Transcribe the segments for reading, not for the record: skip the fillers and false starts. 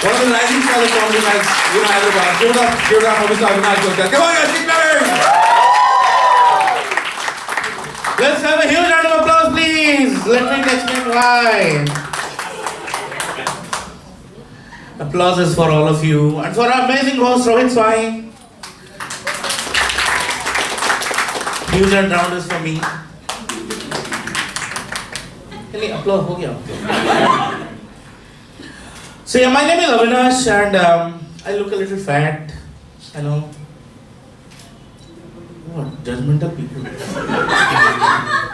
One of the rising stars of comedy nights in Hyderabad. Give it up for Mr. Avinash Gupta. Come on, guys, keep going. Let's have a huge round of applause, please. Let me explain why. Applause is for all of you and for our amazing host Rohit Swai. Huge round is for me. Really, applause ho gaya. So yeah, my name is Avinash and I look a little fat. I know. What judgmental people?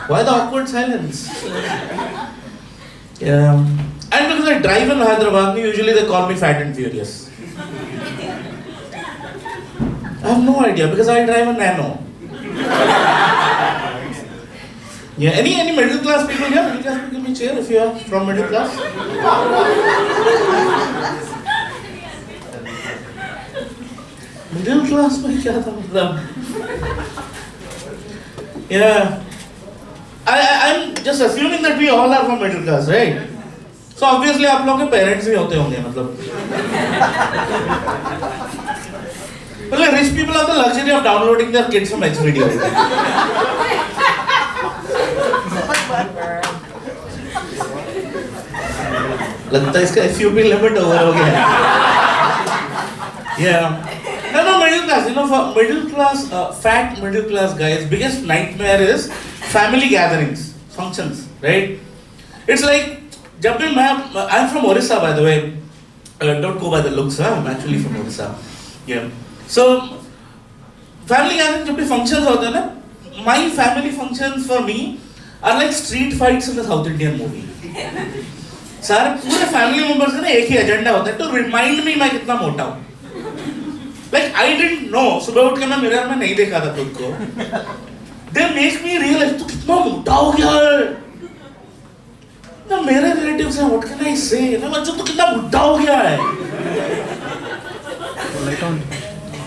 Why the awkward silence? Yeah. And because I drive in Hyderabad, usually they call me fat and furious. I have no idea because I drive a Nano. Yeah, any middle class people here? Middle class people, give me a chair if you are from middle class. Middle class में क्या था मतलब? Yeah, I'm just assuming that we all are from middle class, right? So obviously आप लोगों के parents भी होते होंगे मतलब. Well, rich people have the luxury of downloading their kids from Xvideo. लगता है इसका FUP limit over हो गया. Yeah. No, middle class. You know, for middle class, fat middle class guys, biggest nightmare is family gatherings, functions, right? It's like, I'm from Orissa, by the way. Don't go by the looks, huh? I'm actually from Orissa. Yeah. So, family gatherings, जब भी functions होते हैं ना, my family functions for me are like street fights in a South Indian movie. सारे पूरे family members का ना एक ही agenda होता है to remind me मैं कितना मोटा हूँ. Like I didn't know. सुबह उठ के मैं मिरर में नहीं देखा था खुद को. They make me realize तू कितना मोटा हो गया है. ना मेरे relatives हैं, what can I say? ना बच्चों तू कितना बुढ़ा हो गया है.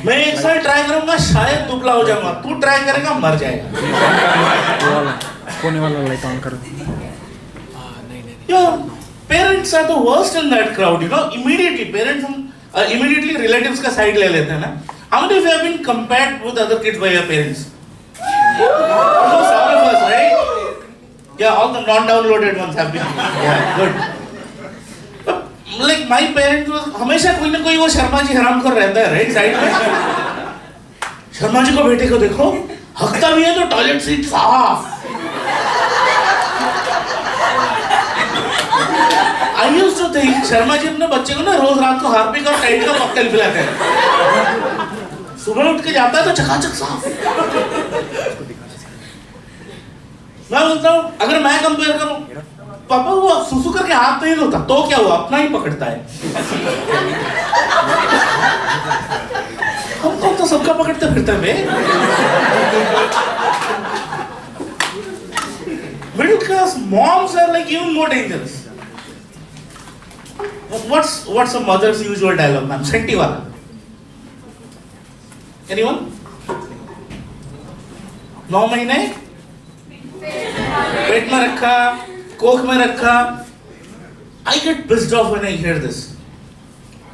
मैं एक साल ट्राई करूँगा शायद दुबला हो जाऊँगा. तू ट्राई करेगा मर जाएगा. कोने वाला लाइट ऑन करो. Yeah, parents are the worst in that crowd. You know, immediately parents immediately relatives का side ले लेते हैं ना. How many of you have been compared with other kids by your parents? Almost all of us, right? Yeah, all the non-downloaded ones have been. Yeah, good. But, like my parents was हमेशा कोई ना कोई वो शर्मा जी हराम कर रहता है, right side में. शर्मा जी को बेटे को देखो, हकता भी है तो टॉयलेट सीट साफ. I used to think Sharma ji अपने बच्चे को ना रोज रात को हार्पिक और टाइट का कॉकटेल पिलाते हैं. सुबह उठ के जाता है तो चकाचक साफ. मैं बोलता हूँ अगर मैं कंपेयर करूँ, पापा वो सुसु करके हाथ नहीं धोता तो क्या हुआ, अपना ही पकड़ता है. हम तो सबका पकड़ते फिरते हैं. Middle class moms are like even more dangerous. What's a mother's usual dialogue, ma'am? Senti wala. Anyone? 9 महीने पेट में रखा, कोख में रखा. I get pissed off when I hear this.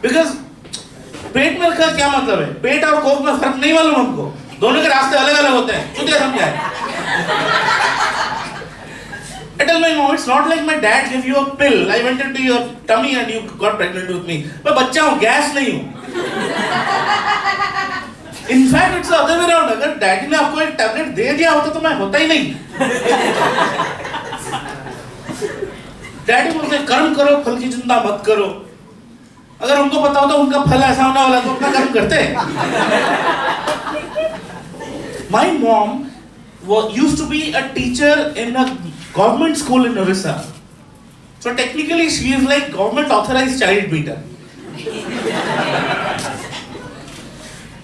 Because पेट में रखा क्या मतलब है? पेट और कोख में फर्क नहीं मालूम हमको. दोनों के रास्ते अलग अलग होते हैं. चुतिया समझा. I tell my mom, it's not like my dad gave you a pill. I went into your tummy and you got pregnant with me. मैं बच्चा हूँ, गैस नहीं हूँ. In fact, it's the other way around. अगर daddy ने आपको एक tablet दे दिया होता तो मैं होता ही नहीं. डैडी बोलते कर्म करो, फल की चिंता मत करो. अगर उनको पता होता उनका फल ऐसा होने वाला तो अपना कर्म करते. My mom used to be a teacher in a government school in Orissa. So technically she is like government authorized child beater.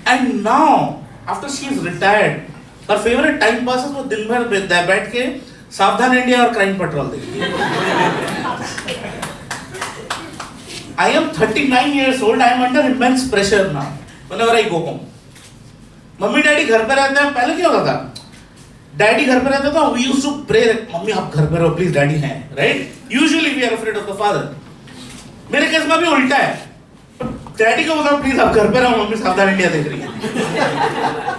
And now after she is retired, her favorite time passes वो दिन भर बैठ के सावधान India और crime petrol देखती है. I am 39 years old. I am under immense pressure now. Whenever I go home. Mummy daddy घर पे रहते हैं. पहले क्या होता था? डैडी घर पे रहता था, we used to pray that mummy आप घर पे रहो प्लीज, डैडी हैं, right? Usually we are afraid of the father. मेरे केस में भी उल्टा है. डैडी को बोला प्लीज आप घर पे रहो, मम्मी सावधान इंडिया देख रही है.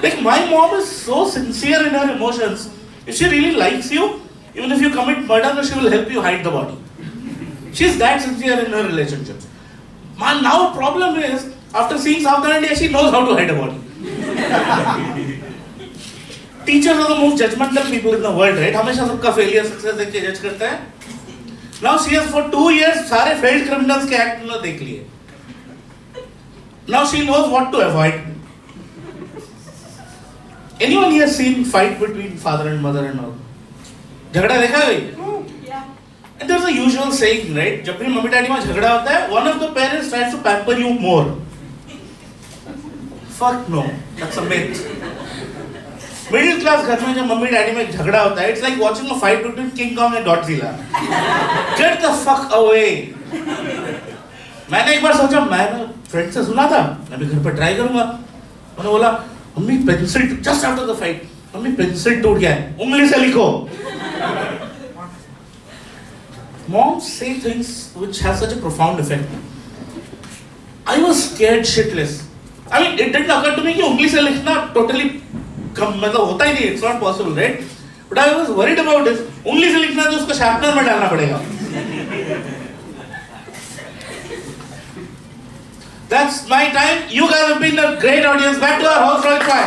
Like my mom is so sincere in her emotions. If she really likes you, even if you commit murder, she will help you hide the body. She's that sincere in her relationship. Man, now problem is after seeing Saavdhan India, she knows how to hide a body. Teachers are the most judgmental people in the world, right? हमेशा सबका failure success देख के judge करता है. Now she has for 2 years सारे failed criminals के act में देख लिए. Now she knows what to avoid. Anyone here seen fight between father and mother and all? झगड़ा देखा है भाई? And there's a usual saying, right? जब भी मम्मी डैडी में झगड़ा होता है, one of the parents tries to pamper you more. Fuck no, that's a myth. Middle class घर में जब मम्मी डैडी में झगड़ा होता है, it's like watching a fight between King Kong and Godzilla. Get the fuck away. मैंने एक बार सोचा, मैं फ्रेंड से सुना था, मैं भी घर पर ट्राई करूंगा. मैंने बोला, mummy pencil just after the fight, mummy pencil टूट गया है, उंगली से लिखो. Moms say things which have such a profound effect. I was scared shitless. I mean, it didn't occur to me कि उंगली से लिखना totally मतलब होता ही नहीं, it's not possible, right? But I was worried about this. उंगली से लिखना तो उसको शार्पनर में डालना पड़ेगा. That's my time. You guys have been a great audience. Back to our host, Rohit Pai.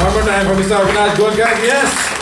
One more time for Mr. Avinash Golkar. Yes.